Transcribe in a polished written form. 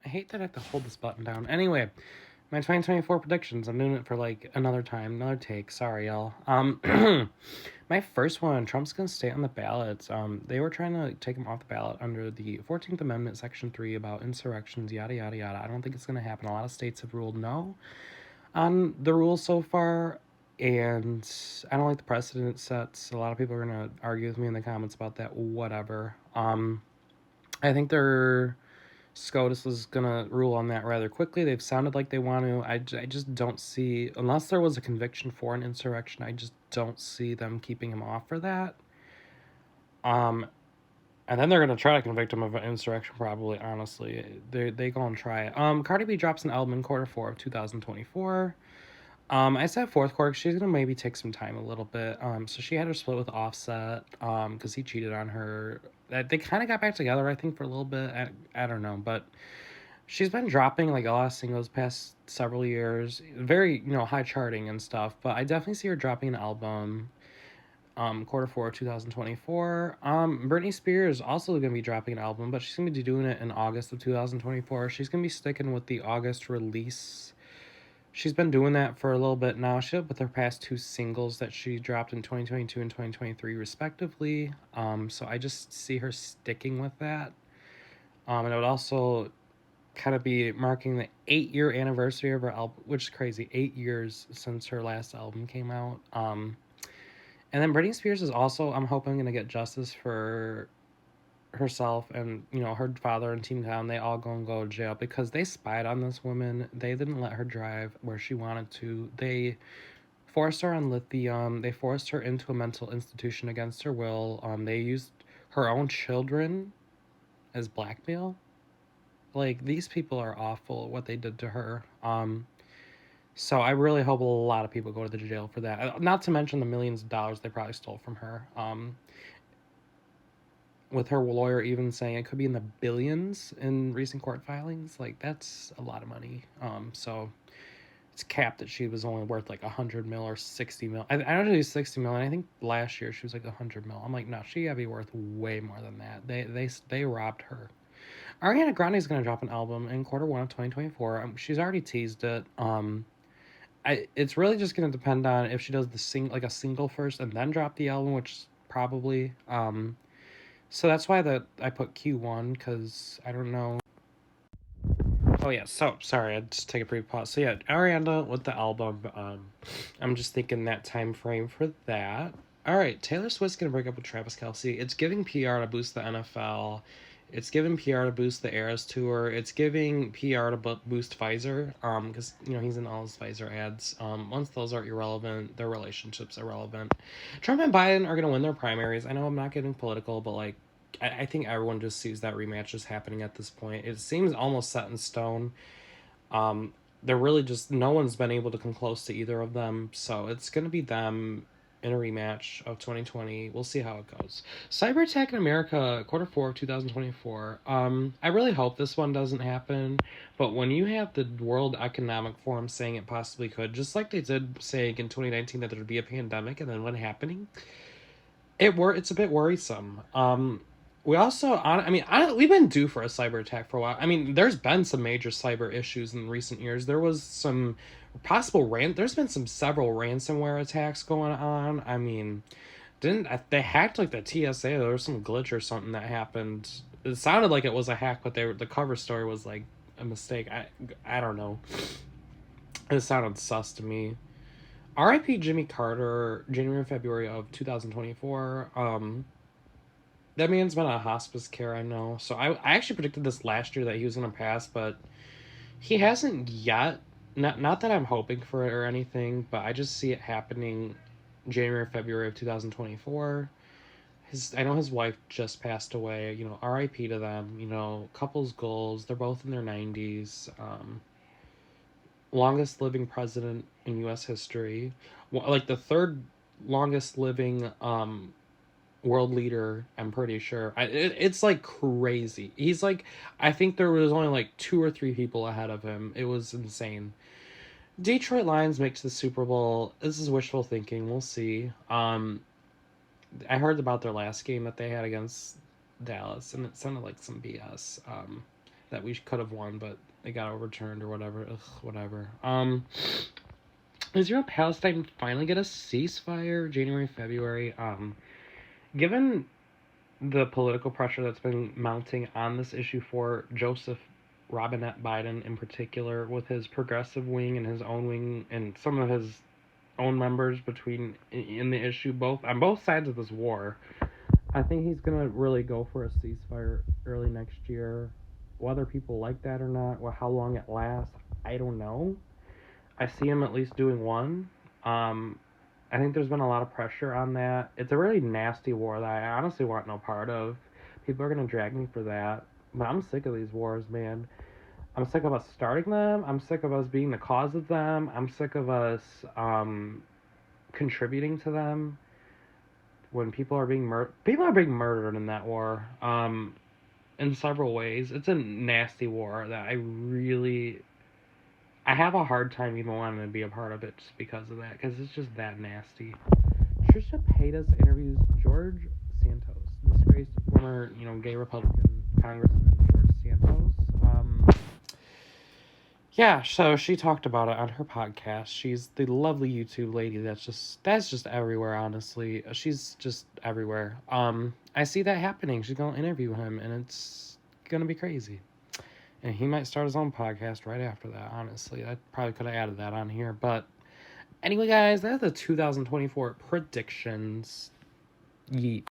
I hate that I have to hold this button down. Anyway, my 2024 predictions. I'm doing it for like another time, another take. Sorry, y'all. My first one, Trump's gonna stay on the ballot. They were trying to take him off the ballot under the 14th Amendment, Section 3, about insurrections, yada yada yada. I don't think it's gonna happen. A lot of states have ruled no on the rules so far, and I don't like the precedent it sets. A lot of people are gonna argue with me in the comments about that. Whatever. I think they're SCOTUS is going to rule on that rather quickly. They've sounded like they want to. I just don't see, unless there was a conviction for an insurrection, I just don't see them keeping him off for that. And then they're going to try to convict him of an insurrection, probably, honestly. They go and try it. Cardi B drops an album in Q4 of 2024. I said fourth quarter. She's gonna maybe take some time a little bit. So she had her split with Offset. Because he cheated on her. They kind of got back together, I think, for a little bit. I don't know, but she's been dropping like a lot of singles past several years. Very high charting and stuff. But I definitely see her dropping an album. Q4 2024. Britney Spears also gonna be dropping an album, but she's gonna be doing it in August of 2024. She's gonna be sticking with the August release. She's been doing that for a little bit now. She did with her past two singles that she dropped in 2022 and 2023, respectively. So I just see her sticking with that. And it would also kind of be marking the 8-year anniversary of her album, which is crazy. 8 years since her last album came out. And then Britney Spears is also, I'm hoping, going to get justice for herself and her father and Team Town. They all go to jail because they spied on this woman. They didn't let her drive where she wanted to. They forced her on lithium. They forced her into a mental institution against her will. They used her own children as blackmail. Like, these people are awful, what they did to her. So I really hope a lot of people go to the jail for that. Not to mention the millions of dollars they probably stole from her. With her lawyer even saying it could be in the billions in recent court filings. Like, that's a lot of money. So it's capped that she was only worth like 100 mil or 60 mil. I don't know, 60 mil, and I think last year she was like 100 mil. I'm like, no, she gotta be worth way more than that. They robbed her. Ariana Grande is gonna drop an album in Q1 of 2024. She's already teased it. It's really just gonna depend on if she does a single first and then drop the album, which probably. So that's why I put Q1, because I don't know. Oh yeah, so sorry, I'd just take a brief pause. So yeah, Ariana with the album. I'm just thinking that time frame for that. All right, Taylor Swift's gonna break up with Travis Kelce. It's giving PR to boost the NFL. It's giving PR to boost the Eras tour. It's giving PR to boost Pfizer. Because he's in all his Pfizer ads. Once those are irrelevant, their relationship's irrelevant. Trump and Biden are gonna win their primaries. I know I'm not getting political, but like, I think everyone just sees that rematch just happening at this point. It seems almost set in stone. They're really just, no one's been able to come close to either of them, so it's going to be them in a rematch of 2020. We'll see how it goes. Cyber attack in America, Q4 of 2024. I really hope this one doesn't happen, but when you have the World Economic Forum saying it possibly could, just like they did saying in 2019 that there would be a pandemic and then when happening, it's a bit worrisome. We also, we've been due for a cyber attack for a while. I mean, there's been some major cyber issues in recent years. There was some there's been several ransomware attacks going on. I mean, didn't they hacked like the TSA? There was some glitch or something that happened. It sounded like it was a hack, but the cover story was like a mistake. I don't know. It sounded sus to me. R.I.P. Jimmy Carter, January and February of 2024. That man's been on hospice care, I know. So I actually predicted this last year that he was going to pass, but he hasn't yet. Not that I'm hoping for it or anything, but I just see it happening January, February of 2024. I know his wife just passed away. R.I.P. to them. Couples goals. They're both in their 90s. Longest living president in U.S. history. Like the third longest living world leader, I'm pretty sure. It's like crazy. He's like, I think there was only like 2 or 3 people ahead of him. It was insane. Detroit Lions makes the Super Bowl. This is wishful thinking. We'll see. I heard about their last game that they had against Dallas, and it sounded like some BS. that we could have won, but they got overturned or whatever. Ugh, whatever. Israel Palestine finally get a ceasefire January, February. Given the political pressure that's been mounting on this issue for Joseph Robinette Biden in particular, with his progressive wing and his own wing and some of his own members between in the issue, both on both sides of this war, I think he's gonna really go for a ceasefire early next year. Whether people like that or not, or how long it lasts, I don't know. I see him at least doing one. Um, I think there's been a lot of pressure on that. It's a really nasty war that I honestly want no part of. People are gonna drag me for that, but I'm sick of these wars, man. I'm sick of us starting them. I'm sick of us being the cause of them. I'm sick of us contributing to them. When people are being murdered in that war. In several ways, it's a nasty war that I have a hard time even wanting to be a part of it just because of that, because it's just that nasty. Trisha Paytas interviews George Santos, disgraced former, gay Republican Congressman George Santos. Yeah, so she talked about it on her podcast. She's the lovely YouTube lady that's just everywhere, honestly. She's just everywhere. I see that happening. She's gonna interview him and it's gonna be crazy. And he might start his own podcast right after that, honestly. I probably could have added that on here. But anyway, guys, that's the 2024 predictions. Yeet.